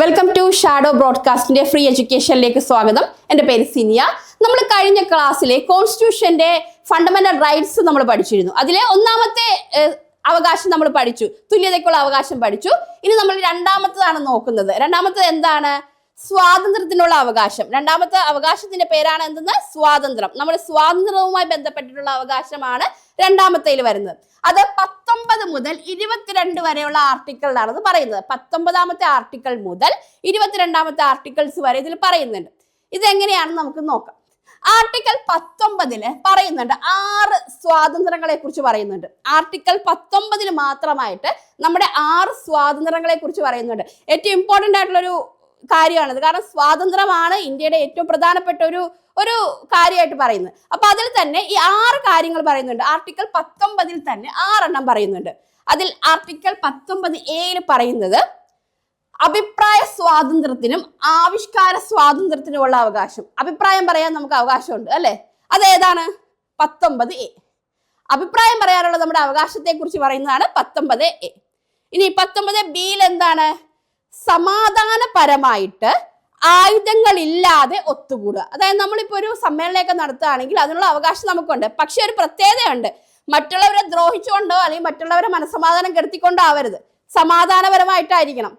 Welcome to shadow ബ്രോഡ്കാസ്റ്റിന്റെ free എഡ്യൂക്കേഷനിലേക്ക് സ്വാഗതം. എൻ്റെ പേര് സിനിയ. നമ്മൾ കഴിഞ്ഞ ക്ലാസ്സിലെ കോൺസ്റ്റിറ്റ്യൂഷന്റെ ഫണ്ടമെന്റൽ റൈറ്റ്സ് നമ്മൾ പഠിച്ചിരുന്നു. അതിലെ ഒന്നാമത്തെ അവകാശം നമ്മൾ പഠിച്ചു, തുല്യതയ്ക്കുള്ള അവകാശം പഠിച്ചു. ഇനി നമ്മൾ രണ്ടാമത്തേതാണ് നോക്കുന്നത്. രണ്ടാമത്തേത് എന്താണ്? സ്വാതന്ത്ര്യത്തിനുള്ള അവകാശം. രണ്ടാമത്തെ അവകാശത്തിന്റെ പേരാണ് എന്തെന്ന്? സ്വാതന്ത്ര്യം. നമ്മുടെ സ്വാതന്ത്ര്യവുമായി ബന്ധപ്പെട്ടിട്ടുള്ള അവകാശമാണ് രണ്ടാമത്തേൽ വരുന്നത്. അത് 19 മുതൽ 22 വരെയുള്ള ആർട്ടിക്കിളിലാണെന്ന് പറയുന്നത്. 19ാമത്തെ ആർട്ടിക്കിൾ മുതൽ 22ാമത്തെ ആർട്ടിക്കിൾസ് വരെ ഇതിൽ പറയുന്നുണ്ട്. ഇതെങ്ങനെയാണെന്ന് നമുക്ക് നോക്കാം. ആർട്ടിക്കിൾ 19 പറയുന്നുണ്ട് 6 സ്വാതന്ത്ര്യങ്ങളെ കുറിച്ച് പറയുന്നുണ്ട്. ആർട്ടിക്കിൾ 19 മാത്രമായിട്ട് നമ്മുടെ 6 സ്വാതന്ത്ര്യങ്ങളെ കുറിച്ച് പറയുന്നുണ്ട്. ഏറ്റവും ഇമ്പോർട്ടൻ്റ് ആയിട്ടുള്ളൊരു കാര്യമാണിത്. കാരണം സ്വാതന്ത്ര്യമാണ് ഇന്ത്യയുടെ ഏറ്റവും പ്രധാനപ്പെട്ട ഒരു കാര്യമായിട്ട് പറയുന്നത്. അപ്പൊ അതിൽ തന്നെ ഈ 6 കാര്യങ്ങൾ പറയുന്നുണ്ട്. ആർട്ടിക്കിൾ 19 തന്നെ 6 എണ്ണം പറയുന്നുണ്ട്. അതിൽ ആർട്ടിക്കിൾ 19A പറയുന്നത് അഭിപ്രായ സ്വാതന്ത്ര്യത്തിനും ആവിഷ്കാര സ്വാതന്ത്ര്യത്തിനുമുള്ള അവകാശം. അഭിപ്രായം പറയാൻ നമുക്ക് അവകാശമുണ്ട് അല്ലെ? അതേതാണ്? 19A. അഭിപ്രായം പറയാനുള്ള നമ്മുടെ അവകാശത്തെ കുറിച്ച് പറയുന്നതാണ് 19A. ഇനി 19B എന്താണ്? സമാധാനപരമായിട്ട് ആയുധങ്ങളില്ലാതെ ഒത്തുകൂടുക. അതായത് നമ്മളിപ്പോ ഒരു സമ്മേളനമൊക്കെ നടത്തുകയാണെങ്കിൽ അതിനുള്ള അവകാശം നമുക്കുണ്ട്. പക്ഷെ ഒരു പ്രത്യേകതയുണ്ട്. മറ്റുള്ളവരെ ദ്രോഹിച്ചുകൊണ്ടോ അല്ലെങ്കിൽ മറ്റുള്ളവരെ മനസ്സമാധാനം കെടുത്തിക്കൊണ്ടോ ആവരുത്. സമാധാനപരമായിട്ടായിരിക്കണം.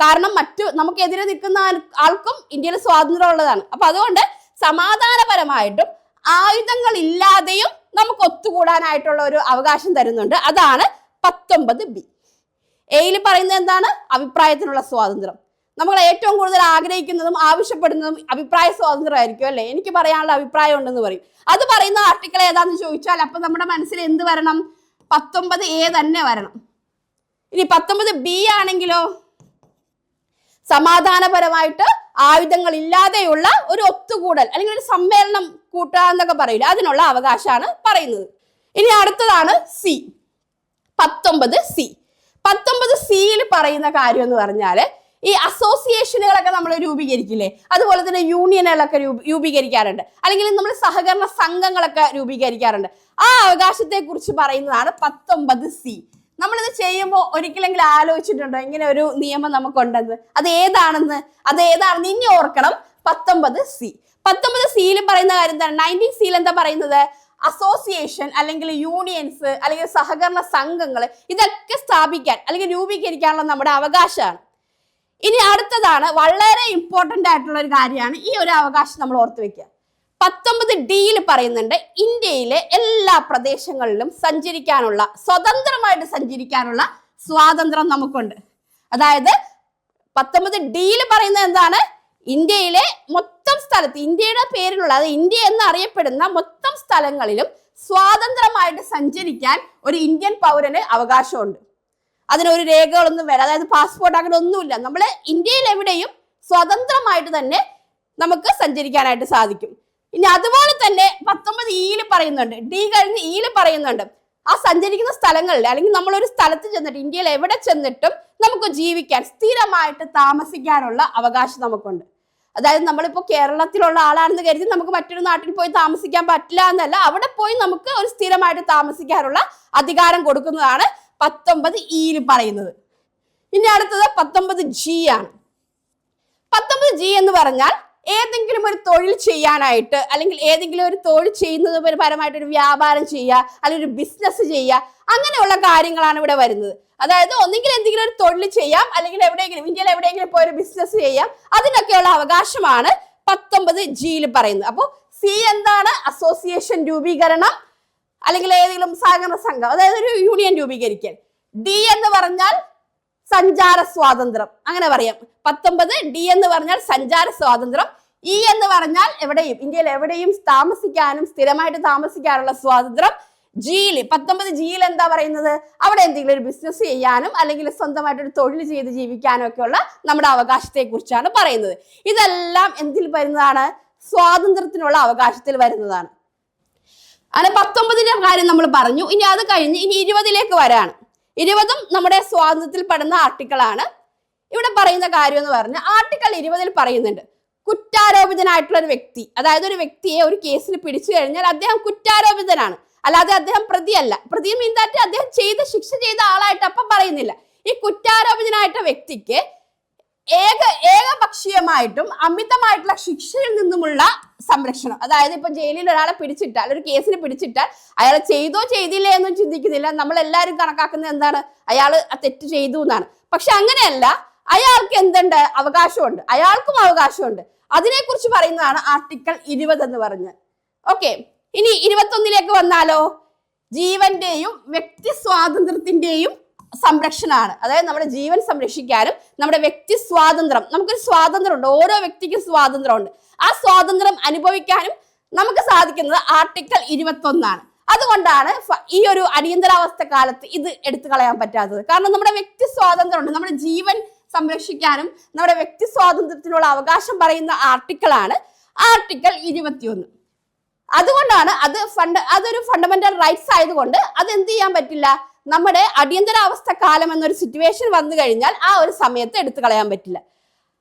കാരണം നമുക്കെതിരെ നിൽക്കുന്ന ആൾക്കും ഇന്ത്യയിൽ സ്വാതന്ത്ര്യം ഉള്ളതാണ്. അപ്പൊ അതുകൊണ്ട് സമാധാനപരമായിട്ടും ആയുധങ്ങളില്ലാതെയും നമുക്ക് ഒത്തുകൂടാനായിട്ടുള്ള ഒരു അവകാശം തരുന്നുണ്ട്. അതാണ് 19B. എയിൽ പറയുന്നത് എന്താണ്? അഭിപ്രായത്തിനുള്ള സ്വാതന്ത്ര്യം. നമ്മൾ ഏറ്റവും കൂടുതൽ ആഗ്രഹിക്കുന്നതും ആവശ്യപ്പെടുന്നതും അഭിപ്രായ സ്വാതന്ത്ര്യമായിരിക്കും അല്ലെ? എനിക്ക് പറയാനുള്ള അഭിപ്രായം ഉണ്ടെന്ന് പറയും. അത് പറയുന്ന ആർട്ടിക്കിൾ ഏതാന്ന് ചോദിച്ചാൽ അപ്പൊ നമ്മുടെ മനസ്സിൽ എന്ത് വരണം? 19A തന്നെ വരണം. ഇനി 19B ആണെങ്കിലോ സമാധാനപരമായിട്ട് ആയുധങ്ങൾ ഇല്ലാതെയുള്ള ഒരു ഒത്തുകൂടൽ അല്ലെങ്കിൽ ഒരു സമ്മേളനം കൂട്ടുക എന്നൊക്കെ പറയില്ല, അതിനുള്ള അവകാശമാണ് പറയുന്നത്. ഇനി അടുത്തതാണ് C. 19C. 19Cയിൽ പറയുന്ന കാര്യം എന്ന് പറഞ്ഞാൽ ഈ അസോസിയേഷനുകളൊക്കെ നമ്മൾ രൂപീകരിക്കില്ലേ, അതുപോലെ തന്നെ യൂണിയനുകളൊക്കെ രൂപീകരിക്കാറുണ്ട്, അല്ലെങ്കിൽ നമ്മൾ സഹകരണ സംഘങ്ങളൊക്കെ രൂപീകരിക്കാറുണ്ട്. ആ അവകാശത്തെ കുറിച്ച് പറയുന്നതാണ് 19C. നമ്മളിത് ചെയ്യുമ്പോൾ ഒരിക്കലെങ്കിലും ആലോചിച്ചിട്ടുണ്ടോ ഇങ്ങനെ ഒരു നിയമം നമുക്കുണ്ടെന്ന്? അത് ഏതാണെന്ന് ഇനി ഓർക്കണം. 19C. 19Cയിൽ പറയുന്ന കാര്യം എന്താണ്? 19C എന്താ പറയുന്നത്? അസോസിയേഷൻ അല്ലെങ്കിൽ യൂണിയൻസ് അല്ലെങ്കിൽ സഹകരണ സംഘങ്ങൾ ഇതൊക്കെ സ്ഥാപിക്കാൻ അല്ലെങ്കിൽ രൂപീകരിക്കാനുള്ള നമ്മുടെ അവകാശമാണ്. ഇനി അടുത്തതാണ് വളരെ ഇമ്പോർട്ടൻ്റ് ആയിട്ടുള്ള ഒരു കാര്യമാണ്. ഈ ഒരു അവകാശം നമ്മൾ ഓർത്ത് വെക്കുക. 19Dയിൽ പറയുന്നുണ്ട് ഇന്ത്യയിലെ എല്ലാ പ്രദേശങ്ങളിലും സ്വതന്ത്രമായിട്ട് സഞ്ചരിക്കാനുള്ള സ്വാതന്ത്ര്യം നമുക്കുണ്ട്. അതായത് 19Dയിൽ പറയുന്നത് എന്താണ്? ഇന്ത്യയിലെ മൊത്തം സ്ഥലത്ത്, ഇന്ത്യയുടെ പേരിലുള്ള, അത് ഇന്ത്യ എന്നറിയപ്പെടുന്ന മൊത്തം സ്ഥലങ്ങളിലും സ്വതന്ത്രമായിട്ട് സഞ്ചരിക്കാൻ ഒരു ഇന്ത്യൻ പൗരന് അവകാശമുണ്ട്. അതിനൊരു രേഖകളൊന്നും വേണം, അതായത് പാസ്പോർട്ട് അങ്ങനെ ഒന്നുമില്ല. നമ്മൾ ഇന്ത്യയിൽ എവിടെയും സ്വതന്ത്രമായിട്ട് തന്നെ നമുക്ക് സഞ്ചരിക്കാനായിട്ട് സാധിക്കും. ഇനി അതുപോലെ തന്നെ 19Eയിൽ പറയുന്നുണ്ട്, ഡി കഴിഞ്ഞ് ഇയിൽ പറയുന്നുണ്ട് ആ സഞ്ചരിക്കുന്ന സ്ഥലങ്ങളിൽ അല്ലെങ്കിൽ നമ്മളൊരു സ്ഥലത്ത് ചെന്നിട്ട് ഇന്ത്യയിൽ എവിടെ ചെന്നിട്ടും നമുക്ക് ജീവിക്കാൻ, സ്ഥിരമായിട്ട് താമസിക്കാനുള്ള അവകാശം നമുക്കുണ്ട്. അതായത് നമ്മളിപ്പോൾ കേരളത്തിലുള്ള ആളാണെന്ന് കരുതി നമുക്ക് മറ്റൊരു നാട്ടിൽ പോയി താമസിക്കാൻ പറ്റില്ല എന്നല്ല, അവിടെ പോയി നമുക്ക് ഒരു സ്ഥിരമായിട്ട് താമസിക്കാനുള്ള അധികാരം കൊടുക്കുന്നതാണ് 19Eയിൽ പറയുന്നത്. ഇനി അടുത്തത് 19G ആണ്. 19G എന്ന് പറഞ്ഞാൽ ഏതെങ്കിലും ഒരു തൊഴിൽ ചെയ്യാനായിട്ട് അല്ലെങ്കിൽ ഏതെങ്കിലും ഒരു തൊഴിൽ ചെയ്യുന്നത് പരമായിട്ട് ഒരു വ്യാപാരം ചെയ്യുക അല്ലെങ്കിൽ ഒരു ബിസിനസ് ചെയ്യുക, അങ്ങനെയുള്ള കാര്യങ്ങളാണ് ഇവിടെ വരുന്നത്. അതായത് ഒന്നെങ്കിൽ എന്തെങ്കിലും ഒരു തൊഴിൽ ചെയ്യാം അല്ലെങ്കിൽ ഇന്ത്യയിൽ എവിടെയെങ്കിലും പോയി ഒരു ബിസിനസ് ചെയ്യാം, അതിനൊക്കെയുള്ള അവകാശമാണ് 19Gയിൽ പറയുന്നത്. അപ്പോൾ C എന്താണ്? അസോസിയേഷൻ രൂപീകരണം അല്ലെങ്കിൽ ഏതെങ്കിലും സഹകരണ സംഘം, അതായത് ഒരു യൂണിയൻ രൂപീകരിക്കൽ. D എന്ന് പറഞ്ഞാൽ സഞ്ചാര സ്വാതന്ത്ര്യം, അങ്ങനെ പറയാം. 19D എന്ന് പറഞ്ഞാൽ സഞ്ചാര സ്വാതന്ത്ര്യം. E എന്ന് പറഞ്ഞാൽ ഇന്ത്യയിൽ എവിടെയും താമസിക്കാനും സ്ഥിരമായിട്ട് താമസിക്കാനുള്ള സ്വാതന്ത്ര്യം. 19Gയിൽ എന്താ പറയുന്നത്? അവിടെ എന്തെങ്കിലും ഒരു ബിസിനസ് ചെയ്യാനും അല്ലെങ്കിൽ സ്വന്തമായിട്ടൊരു തൊഴിൽ ചെയ്ത് ജീവിക്കാനും ഒക്കെ ഉള്ള നമ്മുടെ അവകാശത്തെ കുറിച്ചാണ് പറയുന്നത്. ഇതെല്ലാം എന്തിൽ വരുന്നതാണ്? സ്വാതന്ത്ര്യത്തിനുള്ള അവകാശത്തിൽ വരുന്നതാണ്. അങ്ങനെ 19ന്റെ കാര്യം നമ്മൾ പറഞ്ഞു. ഇനി അത് കഴിഞ്ഞ് ഇനി 20ലേക്ക് വരാണ്. 20ഉം നമ്മുടെ സ്വാതന്ത്ര്യത്തിൽ പെടുന്ന ആർട്ടിക്കിളാണ്. ഇവിടെ പറയുന്ന കാര്യം എന്ന് പറഞ്ഞാൽ ആർട്ടിക്കിൾ 20ൽ പറയുന്നുണ്ട് കുറ്റാരോപിതനായിട്ടുള്ള ഒരു വ്യക്തി, അതായത് ഒരു വ്യക്തിയെ ഒരു കേസിൽ പിടിച്ചു കഴിഞ്ഞാൽ അദ്ദേഹം കുറ്റാരോപിതനാണ്, അല്ലാതെ അദ്ദേഹം പ്രതിയല്ല. പ്രതി മീൻ ദാറ്റ് അദ്ദേഹം ശിക്ഷ ചെയ്ത ആളായിട്ട് അപ്പം പറയുന്നില്ല. ഈ കുറ്റാരോപിതനായിട്ട വ്യക്തിക്ക് ഏകപക്ഷീയമായിട്ടും അമിതമായിട്ടുള്ള ശിക്ഷയിൽ നിന്നുമുള്ള സംരക്ഷണം. അതായത് ഇപ്പൊ ജയിലിൽ ഒരാളെ പിടിച്ചിട്ടാൽ, ഒരു കേസിന് പിടിച്ചിട്ടാൽ അയാൾ ചെയ്തോ ചെയ്തില്ലേ എന്നും ചിന്തിക്കുന്നില്ല. നമ്മൾ എല്ലാവരും കണക്കാക്കുന്നത് എന്താണ്, അയാൾ ആ തെറ്റ് ചെയ്തു എന്നാണ്. പക്ഷെ അങ്ങനെയല്ല, അയാൾക്ക് എന്തുണ്ട്, അവകാശമുണ്ട്, അയാൾക്കും അവകാശമുണ്ട്. അതിനെക്കുറിച്ച് പറയുന്നതാണ് ആർട്ടിക്കിൾ 20 എന്ന് പറഞ്ഞ്. ഓക്കെ, ഇനി 21 വന്നാലോ, ജീവന്റെയും വ്യക്തി സ്വാതന്ത്ര്യത്തിന്റെയും സംരക്ഷണമാണ്. അതായത് നമ്മുടെ ജീവൻ സംരക്ഷിക്കാനും നമ്മുടെ വ്യക്തി സ്വാതന്ത്ര്യം, നമുക്കൊരു സ്വാതന്ത്ര്യമുണ്ട്, ഓരോ വ്യക്തിക്കും സ്വാതന്ത്ര്യമുണ്ട്. ആ സ്വാതന്ത്ര്യം അനുഭവിക്കാനും നമുക്ക് സാധിക്കുന്നത് ആർട്ടിക്കിൾ 21. അതുകൊണ്ടാണ് ഈ ഒരു അടിയന്തരാവസ്ഥ കാലത്ത് ഇത് എടുത്തു കളയാൻ പറ്റാത്തത്. കാരണം നമ്മുടെ വ്യക്തി സ്വാതന്ത്ര്യമുണ്ട്, നമ്മുടെ ജീവൻ സംരക്ഷിക്കാനും നമ്മുടെ വ്യക്തി സ്വാതന്ത്ര്യത്തിനുള്ള അവകാശം പറയുന്ന ആർട്ടിക്കിളാണ് ആർട്ടിക്കിൾ 21. അതുകൊണ്ടാണ് അതൊരു ഫണ്ടമെന്റൽ റൈറ്റ്സ് ആയതുകൊണ്ട് അത് എന്ത് ചെയ്യാൻ പറ്റില്ല, നമ്മുടെ അടിയന്തരാവസ്ഥ കാലം എന്നൊരു സിറ്റുവേഷൻ വന്നു കഴിഞ്ഞാൽ ആ ഒരു സമയത്ത് എടുത്തു കളയാൻ പറ്റില്ല.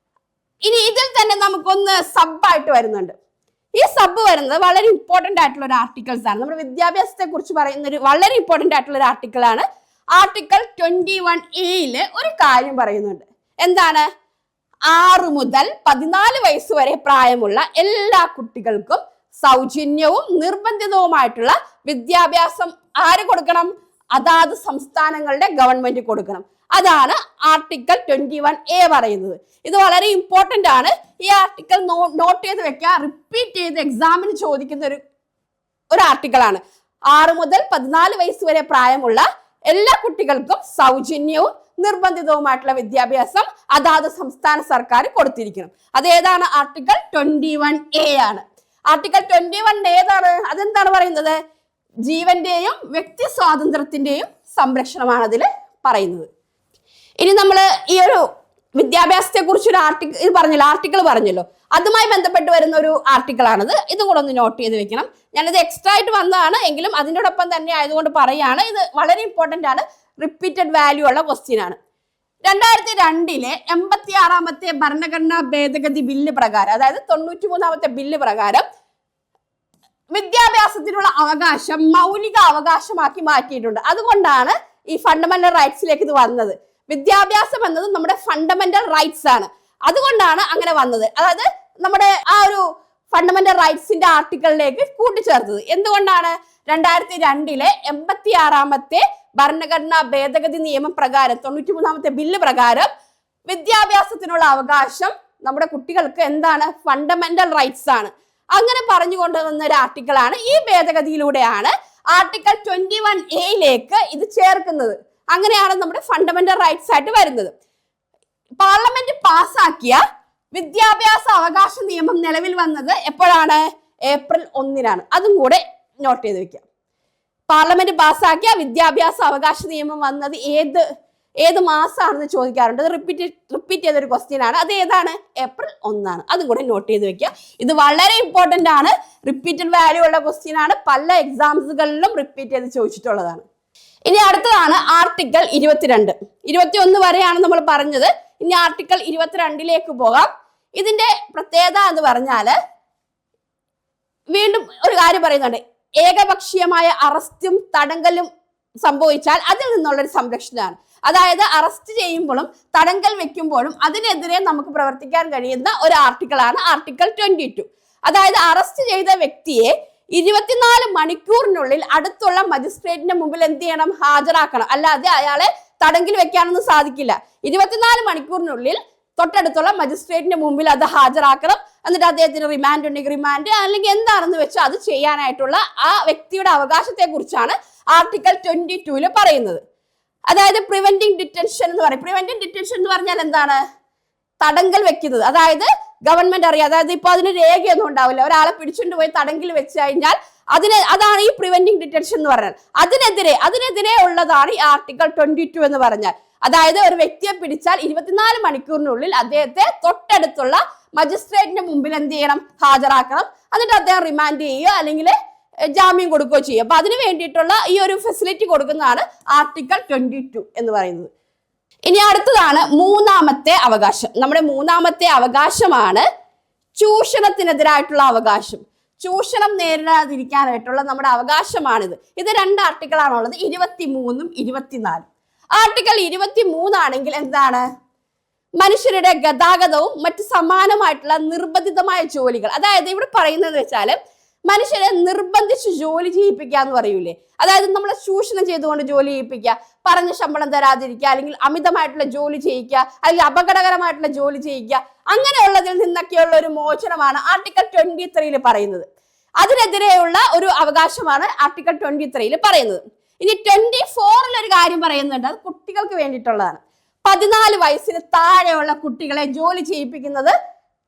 ഇനി ഇതിൽ തന്നെ നമുക്കൊന്ന് സബായിട്ട് വരുന്നുണ്ട്. ഈ സബ് വരുന്നത് വളരെ ഇമ്പോർട്ടന്റ് ആയിട്ടുള്ള ഒരു ആർട്ടിക്കിൾസ് ആണ്. നമ്മുടെ വിദ്യാഭ്യാസത്തെ കുറിച്ച് പറയുന്ന ഒരു വളരെ ഇമ്പോർട്ടന്റ് ആയിട്ടുള്ള ഒരു ആർട്ടിക്കിൾ ആണ്. ആർട്ടിക്കിൾ 21A ഒരു കാര്യം പറയുന്നുണ്ട്. എന്താണ്? 6 മുതൽ 14 വയസ്സ് വരെ പ്രായമുള്ള എല്ലാ കുട്ടികൾക്കും സൗജന്യവും നിർബന്ധിതവുമായിട്ടുള്ള വിദ്യാഭ്യാസം ആര് കൊടുക്കണം? അതാത് സംസ്ഥാനങ്ങളുടെ ഗവൺമെന്റ് കൊടുക്കണം. അതാണ് ആർട്ടിക്കിൾ 21A പറയുന്നത്. ഇത് വളരെ ഇമ്പോർട്ടന്റ് ആണ്. ഈ ആർട്ടിക്കിൾ നോട്ട് ചെയ്ത് വെക്കുക, റിപ്പീറ്റ് ചെയ്ത് എക്സാമിന് ചോദിക്കുന്ന ഒരു ആർട്ടിക്കിൾ ആണ്. 6 മുതൽ 14 വയസ്സ് വരെ പ്രായമുള്ള എല്ലാ കുട്ടികൾക്കും സൗജന്യവും നിർബന്ധിതവുമായിട്ടുള്ള വിദ്യാഭ്യാസം അതാത് സംസ്ഥാന സർക്കാർ കൊടുത്തിരിക്കണം. അതേതാണ്? ആർട്ടിക്കിൾ 21A ആണ്. ആർട്ടിക്കിൾ 21 ഏതാണ്? അതെന്താണ് പറയുന്നത്? ജീവന്റെയും വ്യക്തി സ്വാതന്ത്ര്യത്തിന്റെയും സംരക്ഷണമാണ് അതിൽ പറയുന്നത്. ഇനി നമ്മൾ ഈ ഒരു വിദ്യാഭ്യാസത്തെ കുറിച്ച് ഒരു ആർട്ടിക്കിൾ പറഞ്ഞല്ലോ, അതുമായി ബന്ധപ്പെട്ട് വരുന്ന ഒരു ആർട്ടിക്കിൾ ആണത്. ഇതും കൂടെ ഒന്ന് നോട്ട് ചെയ്ത് വെക്കണം. ഞാനത് എക്സ്ട്രാ ആയിട്ട് വന്നതാണ്, എങ്കിലും അതിനോടൊപ്പം തന്നെ ആയതുകൊണ്ട് പറയാണ്. ഇത് വളരെ ഇമ്പോർട്ടന്റ് ആണ്, റിപ്പീറ്റഡ് വാല്യൂ ഉള്ള ക്വസ്റ്റ്യൻ ആണ്. 2002 86ാമത്തെ ഭരണഘടനാ ഭേദഗതി ബില്ല് പ്രകാരം, അതായത് 93ാമത്തെ ബില്ല് പ്രകാരം വിദ്യാഭ്യാസത്തിനുള്ള അവകാശം മൗലിക അവകാശമാക്കി മാറ്റിയിട്ടുണ്ട്. അതുകൊണ്ടാണ് ഈ ഫണ്ടമെന്റൽ റൈറ്റ്സിലേക്ക് ഇത് വന്നത്. വിദ്യാഭ്യാസം എന്നത് നമ്മുടെ ഫണ്ടമെന്റൽ റൈറ്റ്സ് ആണ്. അതുകൊണ്ടാണ് അങ്ങനെ വന്നത്. അതായത് നമ്മുടെ ആ ഒരു ഫണ്ടമെന്റൽ റൈറ്റ്സിന്റെ ആർട്ടിക്കിളിലേക്ക് കൂട്ടിച്ചേർത്തത്. എന്തുകൊണ്ടാണ്? 2002 86ാമത്തെ ഭരണഘടനാ ഭേദഗതി നിയമം പ്രകാരം, 93ാമത്തെ ബില്ല് പ്രകാരം വിദ്യാഭ്യാസത്തിനുള്ള അവകാശം നമ്മുടെ കുട്ടികൾക്ക് എന്താണ്? ഫണ്ടമെന്റൽ റൈറ്റ്സ് ആണ്. അങ്ങനെ പറഞ്ഞുകൊണ്ടുവന്ന ഒരു ആർട്ടിക്കിൾ ആണ്. ഈ ഭേദഗതിയിലൂടെയാണ് ആർട്ടിക്കിൾ 21A ഇത് ചേർക്കുന്നത്. അങ്ങനെയാണ് നമ്മുടെ ഫണ്ടമെന്റൽ റൈറ്റ്സ് ആയിട്ട് വരുന്നത്. പാർലമെന്റ് പാസാക്കിയ വിദ്യാഭ്യാസ അവകാശ നിയമം നിലവിൽ വന്നത് എപ്പോഴാണ്? ഏപ്രിൽ 1 അതും കൂടെ നോട്ട് ചെയ്ത് വെക്കാം. പാർലമെന്റ് പാസാക്കിയ വിദ്യാഭ്യാസ അവകാശ നിയമം വന്നത് ഏത് മാസമാണെന്ന് ചോദിക്കാറുണ്ട്. അത് റിപ്പീറ്റ് ചെയ്തൊരു ക്വസ്റ്റ്യൻ ആണ്. അത് ഏതാണ്? ഏപ്രിൽ 1 അതും കൂടെ നോട്ട് ചെയ്ത് വെക്കുക. ഇത് വളരെ ഇമ്പോർട്ടന്റ് ആണ്, റിപ്പീറ്റഡ് വാല്യൂ ഉള്ള ക്വസ്റ്റ്യൻ ആണ്. പല എക്സാംസുകളിലും റിപ്പീറ്റ് ചെയ്ത് ചോദിച്ചിട്ടുള്ളതാണ്. ഇനി അടുത്തതാണ് ആർട്ടിക്കിൾ 22. 21 വരെയാണ് നമ്മൾ പറഞ്ഞത്. ഇനി ആർട്ടിക്കിൾ 22 പോകാം. ഇതിന്റെ പ്രത്യേകത എന്ന് പറഞ്ഞാല് വീണ്ടും ഒരു കാര്യം പറയുന്നുണ്ട്. ഏകപക്ഷീയമായ അറസ്റ്റും തടങ്കലും സംഭവിച്ചാൽ അതിൽ നിന്നുള്ളൊരു സംരക്ഷണമാണ്. അതായത് അറസ്റ്റ് ചെയ്യുമ്പോഴും തടങ്കൽ വെക്കുമ്പോഴും അതിനെതിരെ നമുക്ക് പ്രവർത്തിക്കാൻ കഴിയുന്ന ഒരു ആർട്ടിക്കിളാണ് ആർട്ടിക്കിൾ 22. അതായത് അറസ്റ്റ് ചെയ്ത വ്യക്തിയെ 24 മണിക്കൂറിനുള്ളിൽ അടുത്തുള്ള മജിസ്ട്രേറ്റിന്റെ മുമ്പിൽ എന്ത് ചെയ്യണം? ഹാജരാക്കണം. അല്ലാതെ അയാളെ തടങ്കിൽ വെക്കാനൊന്നും സാധിക്കില്ല. 24 മണിക്കൂറിനുള്ളിൽ തൊട്ടടുത്തുള്ള മജിസ്ട്രേറ്റിന്റെ മുമ്പിൽ അത് ഹാജരാക്കണം. എന്നിട്ട് അദ്ദേഹത്തിന് റിമാൻഡ് ഉണ്ടെങ്കിൽ റിമാൻഡ്, അല്ലെങ്കിൽ എന്താണെന്ന് വെച്ചാൽ അത് ചെയ്യാനായിട്ടുള്ള ആ വ്യക്തിയുടെ അവകാശത്തെ കുറിച്ചാണ് ആർട്ടിക്കിൾ 22 പറയുന്നത്. അതായത് പ്രിവെന്റിംഗ് ഡിറ്റൻഷൻ എന്ന് പറയും. പ്രിവെന്റിംഗ് ഡിറ്റൻഷൻ എന്ന് പറഞ്ഞാൽ എന്താണ്? തടങ്കൽ വെക്കുന്നത്. അതായത് ഗവൺമെന്റ് അറിയാം, അതായത് ഇപ്പൊ അതിന് രേഖയൊന്നും ഉണ്ടാവില്ല, ഒരാളെ പിടിച്ചുകൊണ്ട് പോയി തടങ്കിൽ വെച്ച് കഴിഞ്ഞാൽ അതാണ് ഈ പ്രിവെന്റിംഗ് ഡിറ്റൻഷൻ എന്ന് പറഞ്ഞാൽ. അതിനെതിരെ ഉള്ളതാണ് ഈ ആർട്ടിക്കിൾ 22 എന്ന് പറഞ്ഞാൽ. അതായത് ഒരു വ്യക്തിയെ പിടിച്ചാൽ 24 മണിക്കൂറിനുള്ളിൽ അദ്ദേഹത്തെ തൊട്ടടുത്തുള്ള മജിസ്ട്രേറ്റിന്റെ മുമ്പിൽ എന്ത് ചെയ്യണം? ഹാജരാക്കണം. എന്നിട്ട് അദ്ദേഹം റിമാൻഡ് ചെയ്യുകയോ അല്ലെങ്കിൽ ജാമ്യം കൊടുക്കുകയോ ചെയ്യും. അപ്പൊ അതിന് വേണ്ടിയിട്ടുള്ള ഈ ഒരു ഫെസിലിറ്റി കൊടുക്കുന്നതാണ് ആർട്ടിക്കിൾ 22 എന്ന് പറയുന്നത്. ഇനി അടുത്തതാണ് 3ാമത്തെ അവകാശം. നമ്മുടെ 3ാമത്തെ അവകാശമാണ് ചൂഷണത്തിനെതിരായിട്ടുള്ള അവകാശം. ചൂഷണം നേരിടാതിരിക്കാനായിട്ടുള്ള നമ്മുടെ അവകാശമാണിത്. ഇത് 2 ആർട്ടിക്കിളാണുള്ളത്, 23ഉം 24. ആർട്ടിക്കിൾ 23 ആണെങ്കിൽ എന്താണ്? മനുഷ്യരുടെ ഗതാഗതവും മറ്റു സമാനമായിട്ടുള്ള നിർബന്ധിതമായ ജോലികൾ. അതായത് ഇവിടെ പറയുന്നത് വെച്ചാൽ മനുഷ്യരെ നിർബന്ധിച്ച് ജോലി ചെയ്യിപ്പിക്കുക എന്ന് പറയൂലേ, അതായത് നമ്മളെ ചൂഷണം ചെയ്തുകൊണ്ട് ജോലി ചെയ്യിപ്പിക്കുക, പറഞ്ഞ ശമ്പളം തരാതിരിക്കുക, അല്ലെങ്കിൽ അമിതമായിട്ടുള്ള ജോലി ചെയ്യിക്കുക, അല്ലെങ്കിൽ അപകടകരമായിട്ടുള്ള ജോലി ചെയ്യിക്കുക, അങ്ങനെയുള്ളതിൽ നിന്നൊക്കെയുള്ള ഒരു മോചനമാണ് ആർട്ടിക്കിൾ 23 പറയുന്നത്. അതിനെതിരെയുള്ള ഒരു അവകാശമാണ് ആർട്ടിക്കിൾ 23 പറയുന്നത്. ഇനി 24 ഒരു കാര്യം പറയുന്നുണ്ട്, അത് കുട്ടികൾക്ക് വേണ്ടിയിട്ടുള്ളതാണ്. 14 വയസ്സിന് താഴെയുള്ള കുട്ടികളെ ജോലി ചെയ്യിപ്പിക്കുന്നത്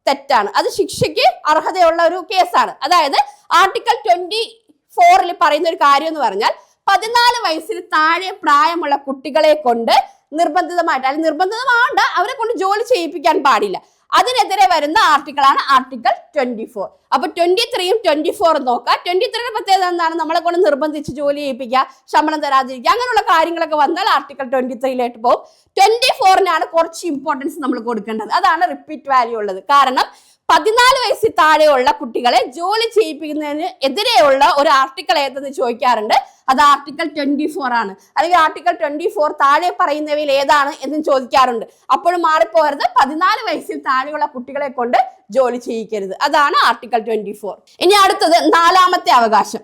തെറ്റാണ്. അത് ശിക്ഷയ്ക്ക് അർഹതയുള്ള ഒരു കേസാണ്. അതായത് ആർട്ടിക്കിൾ 24 പറയുന്ന ഒരു കാര്യം എന്ന് പറഞ്ഞാൽ 14 വയസ്സിന് താഴെ പ്രായമുള്ള കുട്ടികളെ കൊണ്ട് നിർബന്ധിതമായിട്ട്, അല്ലെങ്കിൽ നിർബന്ധിതമാവണ്ട, അവരെ കൊണ്ട് ജോലി ചെയ്യിപ്പിക്കാൻ പാടില്ല. അതിനെതിരെ വരുന്ന ആർട്ടിക്കിളാണ് ആർട്ടിക്കിൾ 24. അപ്പൊ 23 ഉം 24 നോക്കുക. 23 പ്രത്യേകത എന്താണ്? നമ്മളെ കൊണ്ട് നിർബന്ധിച്ച് ജോലി ചെയ്യിപ്പിക്കുക, ശമ്പളം തരാതിരിക്കുക, അങ്ങനെയുള്ള കാര്യങ്ങളൊക്കെ വന്നാൽ ആർട്ടിക്കിൾ 23 പോകും. 24 കുറച്ച് ഇമ്പോർട്ടൻസ് നമ്മൾ കൊടുക്കേണ്ടത്. അതാണ് റിപ്പീറ്റ് വാല്യൂ ഉള്ളത്. കാരണം 14 വയസ്സിൽ താഴെയുള്ള കുട്ടികളെ ജോലി ചെയ്യിപ്പിക്കുന്നതിന് എതിരെയുള്ള ഒരു ആർട്ടിക്കിൾ ഏതെന്ന് ചോദിക്കാറുണ്ട്. അത് ആർട്ടിക്കിൾ 24 ആണ്. അല്ലെങ്കിൽ ആർട്ടിക്കിൾ 24 താഴെ പറയുന്നവയിൽ ഏതാണ് എന്നും ചോദിക്കാറുണ്ട്. അപ്പോഴും മാറിപ്പോകരുത്, 14 വയസ്സിൽ താഴെയുള്ള കുട്ടികളെ കൊണ്ട് ജോലി ചെയ്യിക്കരുത്. അതാണ് ആർട്ടിക്കിൾ 24. ഇനി അടുത്തത് 4ാമത്തെ അവകാശം.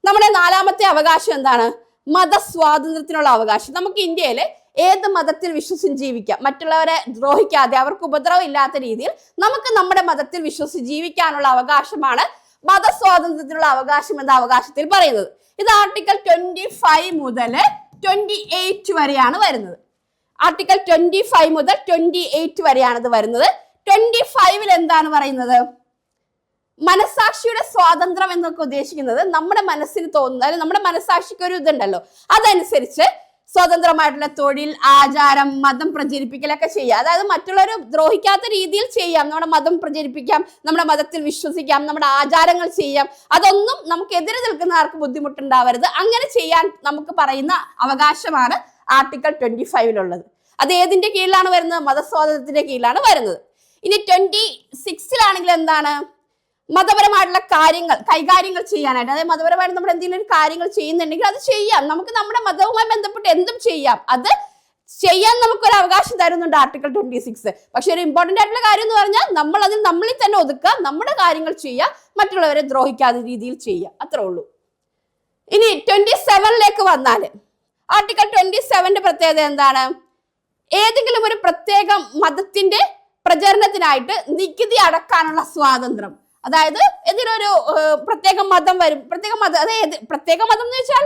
നമ്മുടെ 4ാമത്തെ അവകാശം എന്താണ്? മതസ്വാതന്ത്ര്യത്തിനുള്ള അവകാശം. നമുക്ക് ഇന്ത്യയിലെ ഏത് മതത്തിൽ വിശ്വസിച്ച് ജീവിക്കാം, മറ്റുള്ളവരെ ദ്രോഹിക്കാതെ, അവർക്ക് ഉപദ്രവം ഇല്ലാത്ത രീതിയിൽ നമുക്ക് നമ്മുടെ മതത്തിൽ വിശ്വസിച്ച് ജീവിക്കാനുള്ള അവകാശമാണ് മതസ്വാതന്ത്ര്യത്തിനുള്ള അവകാശം എന്ന അവകാശത്തിൽ പറയുന്നത്. ഇത് ആർട്ടിക്കിൾ 25 മുതൽ 28 വരെയാണ് വരുന്നത്. ആർട്ടിക്കിൾ 25 മുതൽ 28 വരെയാണ് ഇത് വരുന്നത്. 25 എന്താണ് പറയുന്നത്? മനസാക്ഷിയുടെ സ്വാതന്ത്ര്യം എന്നൊക്കെ ഉദ്ദേശിക്കുന്നത് നമ്മുടെ മനസ്സിന് തോന്നുന്നത്, അല്ലെങ്കിൽ നമ്മുടെ മനസാക്ഷിക്ക് ഒരു ഇതുണ്ടല്ലോ, അതനുസരിച്ച് സ്വതന്ത്രമായിട്ടുള്ള തൊഴിൽ, ആചാരം, മതം പ്രചരിപ്പിക്കലൊക്കെ ചെയ്യാം. അതായത് മറ്റുള്ളവരെ ദ്രോഹിക്കാത്ത രീതിയിൽ ചെയ്യാം, നമ്മുടെ മതം പ്രചരിപ്പിക്കാം, നമ്മുടെ മതത്തിൽ വിശ്വസിക്കാം, നമ്മുടെ ആചാരങ്ങൾ ചെയ്യാം. അതൊന്നും നമുക്ക് എതിരെ നിൽക്കുന്ന ആർക്ക് ബുദ്ധിമുട്ടുണ്ടാവരുത്. അങ്ങനെ ചെയ്യാൻ നമുക്ക് പറയുന്ന അവകാശമാണ് ആർട്ടിക്കിൾ 25 അത് ഏതിന്റെ കീഴിലാണ് വരുന്നത്? മതസ്വാതന്ത്ര്യത്തിന്റെ കീഴിലാണ് വരുന്നത്. ഇനി 26 എന്താണ്? മതപരമായിട്ടുള്ള കാര്യങ്ങൾ കൈകാര്യങ്ങൾ ചെയ്യാനായിട്ട്, അതായത് മതപരമായിട്ട് നമ്മൾ എന്തെങ്കിലും ഒരു കാര്യങ്ങൾ ചെയ്യുന്നുണ്ടെങ്കിൽ അത് ചെയ്യാം. നമുക്ക് നമ്മുടെ മതവുമായി ബന്ധപ്പെട്ട് എന്തും ചെയ്യാം. അത് ചെയ്യാൻ നമുക്കൊരു അവകാശം തരുന്നുണ്ട് ആർട്ടിക്കിൾ 26. പക്ഷെ ഒരു ഇമ്പോർട്ടന്റ് ആയിട്ടുള്ള കാര്യം എന്ന് പറഞ്ഞാൽ നമ്മൾ അതിൽ നമ്മളിൽ തന്നെ ഒതുക്കുക, നമ്മുടെ കാര്യങ്ങൾ ചെയ്യുക, മറ്റുള്ളവരെ ദ്രോഹിക്കാത്ത രീതിയിൽ ചെയ്യുക, അത്രേ ഉള്ളൂ. ഇനി 27 വന്നാൽ ആർട്ടിക്കിൾ 27 പ്രത്യേകത എന്താണ്? ഏതെങ്കിലും ഒരു പ്രത്യേക മതത്തിന്റെ പ്രചരണത്തിനായിട്ട് നികുതി അടക്കാനുള്ള സ്വാതന്ത്ര്യം. അതായത് ഇതിലൊരു പ്രത്യേക മതം വരും, പ്രത്യേക മതം, അതായത് പ്രത്യേക മതം എന്ന് വെച്ചാൽ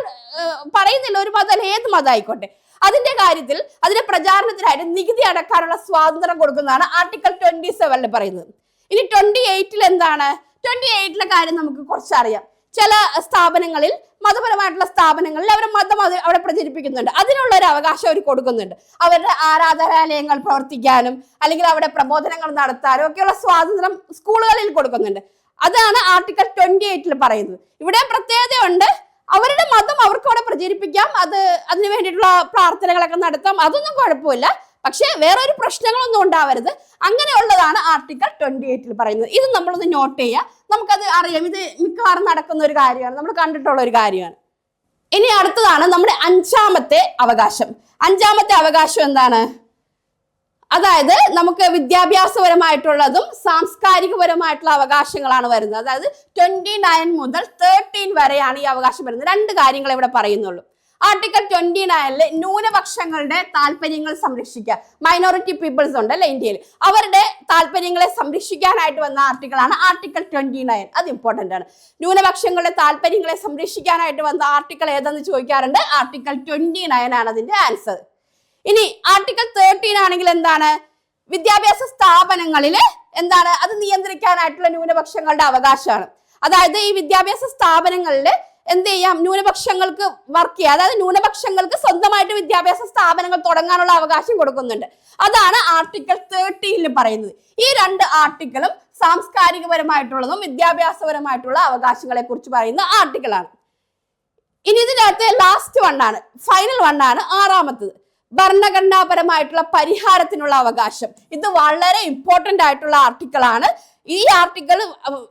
പറയുന്നില്ല, ഒരു മതം ഏത് മതം ആയിക്കോട്ടെ, അതിന്റെ കാര്യത്തിൽ അതിന്റെ പ്രചാരണത്തിനായിട്ട് നികുതി അടക്കാനുള്ള സ്വാതന്ത്ര്യം കൊടുക്കുന്നതാണ് ആർട്ടിക്കിൾ 27 പറയുന്നത്. ഇനി 28 എന്താണ്? 28 കാര്യം നമുക്ക് കുറച്ചറിയാം. ചില സ്ഥാപനങ്ങളിൽ, മതപരമായിട്ടുള്ള സ്ഥാപനങ്ങളിൽ അവരുടെ മതം അവിടെ പ്രചരിപ്പിക്കുന്നുണ്ട്. അതിനുള്ള ഒരു അവകാശം അവർ കൊടുക്കുന്നുണ്ട്. അവരുടെ ആരാധനാലയങ്ങൾ പ്രവർത്തിക്കാനും അല്ലെങ്കിൽ അവിടെ പ്രബോധനങ്ങൾ നടത്താനും ഒക്കെയുള്ള സ്വാതന്ത്ര്യം സ്കൂളുകളിൽ കൊടുക്കുന്നുണ്ട്. അതാണ് ആർട്ടിക്കിൾ 28 പറയുന്നത്. ഇവിടെ പ്രത്യേകതയുണ്ട്. അവരുടെ മതം അവർക്ക് അവിടെ പ്രചരിപ്പിക്കാം, അതിനു വേണ്ടിയിട്ടുള്ള പ്രാർത്ഥനകളൊക്കെ നടത്താം, അതൊന്നും കുഴപ്പമില്ല. പക്ഷെ വേറൊരു പ്രശ്നങ്ങളൊന്നും ഉണ്ടാവരുത്. അങ്ങനെയുള്ളതാണ് ആർട്ടിക്കിൾ 28 പറയുന്നത്. ഇത് നമ്മളൊന്ന് നോട്ട് ചെയ്യുക, നമുക്കത് അറിയാം. ഇത് മിക്കവാറും നടക്കുന്ന ഒരു കാര്യമാണ്, നമ്മൾ കണ്ടിട്ടുള്ള ഒരു കാര്യമാണ്. ഇനി അടുത്തതാണ് നമ്മുടെ 5ാമത്തെ അവകാശം. 5ാമത്തെ അവകാശം എന്താണ്? അതായത് നമുക്ക് വിദ്യാഭ്യാസപരമായിട്ടുള്ളതും സാംസ്കാരികപരമായിട്ടുള്ള അവകാശങ്ങളാണ് വരുന്നത്. അതായത് 29 മുതൽ 13 വരെയാണ് ഈ അവകാശം വരുന്നത്. 2 കാര്യങ്ങൾ ഇവിടെ പറയുന്നുള്ളൂ. ആർട്ടിക്കിൾ 29 ന്യൂനപക്ഷങ്ങളുടെ താല്പര്യങ്ങൾ സംരക്ഷിക്കുക. മൈനോറിറ്റി പീപ്പിൾസ് ഉണ്ടല്ലേ ഇന്ത്യയിൽ, അവരുടെ താല്പര്യങ്ങളെ സംരക്ഷിക്കാനായിട്ട് വന്ന ആർട്ടിക്കിളാണ് ആർട്ടിക്കിൾ 29. അത് ഇമ്പോർട്ടന്റ് ആണ്. ന്യൂനപക്ഷങ്ങളുടെ താല്പര്യങ്ങളെ സംരക്ഷിക്കാനായിട്ട് വന്ന ആർട്ടിക്കിൾ ഏതെന്ന് ചോദിക്കാറുണ്ട്. ആർട്ടിക്കിൾ 29 ആണ് അതിന്റെ ആൻസർ. ഇനി ആർട്ടിക്കിൾ 13 ആണെങ്കിൽ എന്താണ്? വിദ്യാഭ്യാസ സ്ഥാപനങ്ങളിൽ എന്താണ്? അത് നിയന്ത്രിക്കാനായിട്ടുള്ള ന്യൂനപക്ഷങ്ങളുടെ അവകാശമാണ്. അതായത് ഈ വിദ്യാഭ്യാസ സ്ഥാപനങ്ങളിൽ എന്ത് ചെയ്യാം? ന്യൂനപക്ഷങ്ങൾക്ക് വർക്ക് ചെയ്യാം. അതായത് ന്യൂനപക്ഷങ്ങൾക്ക് സ്വന്തമായിട്ട് വിദ്യാഭ്യാസ സ്ഥാപനങ്ങൾ തുടങ്ങാനുള്ള അവകാശം കൊടുക്കുന്നുണ്ട്. അതാണ് ആർട്ടിക്കിൾ 13 പറയുന്നത്. ഈ 2 ആർട്ടിക്കിളും സാംസ്കാരികപരമായിട്ടുള്ളതും വിദ്യാഭ്യാസപരമായിട്ടുള്ള അവകാശങ്ങളെ കുറിച്ച് പറയുന്ന ആർട്ടിക്കിളാണ്. ഇനി ഇതിനകത്ത് ലാസ്റ്റ് വണ്ണാണ്, ഫൈനൽ വണ്ണാണ്, 6ാമത്തത്. ഭരണഘടനാപരമായിട്ടുള്ള പരിഹാരത്തിനുള്ള അവകാശം. ഇത് വളരെ ഇമ്പോർട്ടന്റ് ആയിട്ടുള്ള ആർട്ടിക്കിളാണ്. ഈ ആർട്ടിക്കിൾ,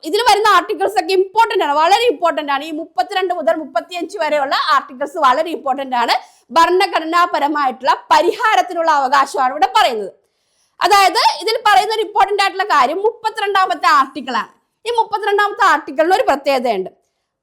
ഇതിൽ വരുന്ന ആർട്ടിക്കിൾസ് ഒക്കെ ഇമ്പോർട്ടന്റ് ആണ്, വളരെ ഇമ്പോർട്ടന്റ് ആണ്. ഈ 32 മുതൽ 35 വരെയുള്ള ആർട്ടിക്കിൾസ് വളരെ ഇമ്പോർട്ടന്റ് ആണ്. ഭരണഘടനാപരമായിട്ടുള്ള പരിഹാരത്തിനുള്ള അവകാശമാണ് ഇവിടെ പറയുന്നത്. അതായത് ഇതിൽ പറയുന്ന ഒരു ഇമ്പോർട്ടന്റ് ആയിട്ടുള്ള കാര്യം 32ാമത്തെ ആർട്ടിക്കിളാണ്. ഈ 32ാമത്തെ ആർട്ടിക്കിളിന് ഒരു പ്രത്യേകതയുണ്ട്.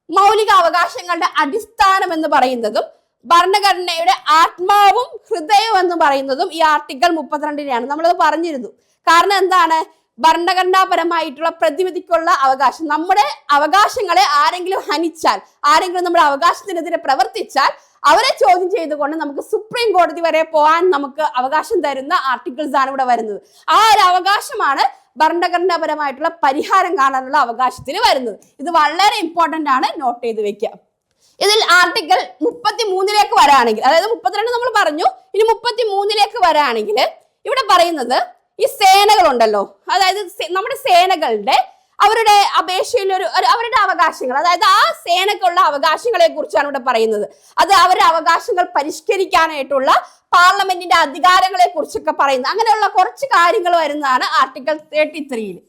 മൗലിക അവകാശങ്ങളുടെ അടിസ്ഥാനം എന്ന് പറയുന്നതും ഭരണഘടനയുടെ ആത്മാവും ഹൃദയവും എന്ന് പറയുന്നതും ഈ ആർട്ടിക്കിൾ 32-നെയാണ്. നമ്മളത് പറഞ്ഞിരുന്നു. കാരണം എന്താണ്? ഭരണഘടനാപരമായിട്ടുള്ള പ്രതിവിധിക്കുള്ള അവകാശം. നമ്മുടെ അവകാശങ്ങളെ ആരെങ്കിലും ഹനിച്ചാൽ, ആരെങ്കിലും നമ്മുടെ അവകാശത്തിനെതിരെ പ്രവർത്തിച്ചാൽ അവരെ ചോദ്യം ചെയ്തുകൊണ്ട് നമുക്ക് സുപ്രീം കോടതി വരെ പോകാൻ നമുക്ക് അവകാശം തരുന്ന ആർട്ടിക്കിൾസ് ആണ് ഇവിടെ വരുന്നത്. ആ ഒരു അവകാശമാണ് ഭരണഘടനാപരമായിട്ടുള്ള പരിഹാരം കാണാനുള്ള അവകാശത്തിന് വരുന്നത്. ഇത് വളരെ ഇമ്പോർട്ടന്റ് ആണ്, നോട്ട് ചെയ്ത് വെക്കുക. ഇതിൽ ആർട്ടിക്കിൾ 33ലേക്ക് വരാണെങ്കിൽ, അതായത് 32 നമ്മൾ പറഞ്ഞു, ഇനി 33ലേക്ക് വരാണെങ്കിൽ ഇവിടെ പറയുന്നത് ഈ സേനകളുണ്ടല്ലോ, അതായത് നമ്മുടെ സേനകളുടെ അവരുടെ അപേക്ഷയിൽ അവരുടെ അവകാശങ്ങൾ, അതായത് ആ സേനക്കുള്ള അവകാശങ്ങളെ കുറിച്ചാണ് ഇവിടെ പറയുന്നത്. അത് അവരുടെ അവകാശങ്ങൾ പരിഷ്കരിക്കാനായിട്ടുള്ള പാർലമെന്റിന്റെ അധികാരങ്ങളെ കുറിച്ചൊക്കെ പറയുന്നത്. അങ്ങനെയുള്ള കുറച്ച് കാര്യങ്ങൾ വരുന്നതാണ് ആർട്ടിക്കിൾ 33-ൽ.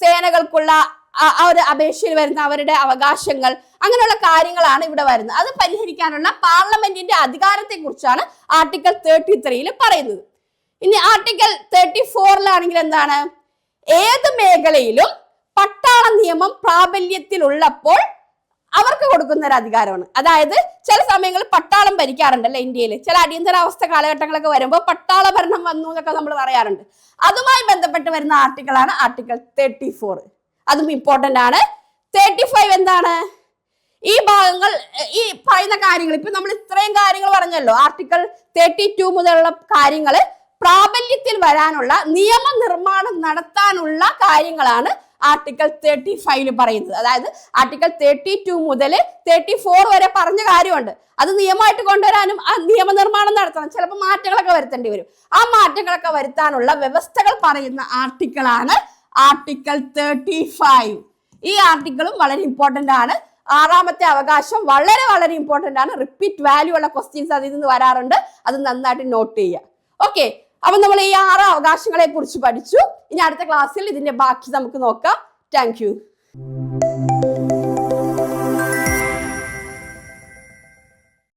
സേനകൾക്കുള്ള ഒരു അപേക്ഷയിൽ വരുന്ന അവരുടെ അവകാശങ്ങൾ, അങ്ങനെയുള്ള കാര്യങ്ങളാണ് ഇവിടെ വരുന്നത്. അത് പരിഹരിക്കാനുള്ള പാർലമെന്റിന്റെ അധികാരത്തെ കുറിച്ചാണ് ആർട്ടിക്കിൾ 33-ൽ പറയുന്നത്. ഇനി ആർട്ടിക്കിൾ 34-ലാണെങ്കിൽ എന്താണ്? ഏത് മേഖലയിലും പട്ടാള നിയമം പ്രാബല്യത്തിലുള്ളപ്പോൾ അവർക്ക് കൊടുക്കുന്ന ഒരു അധികാരമാണ്. അതായത് ചില സമയങ്ങളിൽ പട്ടാളം ഭരിക്കാറുണ്ടല്ലോ ഇന്ത്യയിൽ, ചില അടിയന്തരാവസ്ഥ കാലഘട്ടങ്ങളൊക്കെ വരുമ്പോൾ പട്ടാള ഭരണം വന്നു എന്നൊക്കെ നമ്മൾ പറയാറുണ്ട്. അതുമായി ബന്ധപ്പെട്ട് വരുന്ന ആർട്ടിക്കിളാണ് ആർട്ടിക്കിൾ 34. അതും ഇമ്പോർട്ടന്റ് ആണ്. 35 എന്താണ്? ഈ ഭാഗങ്ങൾ, ഈ പറയുന്ന കാര്യങ്ങൾ, ഇപ്പൊ നമ്മൾ ഇത്രയും കാര്യങ്ങൾ പറഞ്ഞല്ലോ, ആർട്ടിക്കിൾ 32 മുതലുള്ള കാര്യങ്ങൾ പ്രാബല്യത്തിൽ വരാനുള്ള നിയമനിർമ്മാണം നടത്താനുള്ള കാര്യങ്ങളാണ് ആർട്ടിക്കിൾ 35 പറയുന്നത്. അതായത് ആർട്ടിക്കിൾ 32 മുതൽ 34 വരെ പറഞ്ഞ കാര്യമുണ്ട്. അത് നിയമമായിട്ട് കൊണ്ടുവരാനും ആ നിയമനിർമ്മാണം നടത്തണം, ചിലപ്പോൾ മാറ്റങ്ങളൊക്കെ വരുത്തേണ്ടി വരും. ആ മാറ്റങ്ങളൊക്കെ വരുത്താനുള്ള വ്യവസ്ഥകൾ പറയുന്ന ആർട്ടിക്കിളാണ് ആർട്ടിക്കിൾ 35. ഈ ആർട്ടിക്കിളും വളരെ ഇമ്പോർട്ടന്റ് ആണ്. 6ാമത്തെ അവകാശം വളരെ വളരെ ഇമ്പോർട്ടന്റ് ആണ്. റിപ്പീറ്റ് വാല്യൂ ഉള്ള ക്വസ്റ്റ്യൻസ് അതിൽ നിന്ന് വരാറുണ്ട്. അത് നന്നായിട്ട് നോട്ട് ചെയ്യുക. ഓക്കെ, അപ്പൊ നമ്മൾ ഈ 6 അവകാശങ്ങളെ കുറിച്ച് പഠിച്ചു. ഇനി അടുത്ത ക്ലാസ്സിൽ ഇതിന്റെ ബാക്കി നമുക്ക് നോക്കാം. Thank you.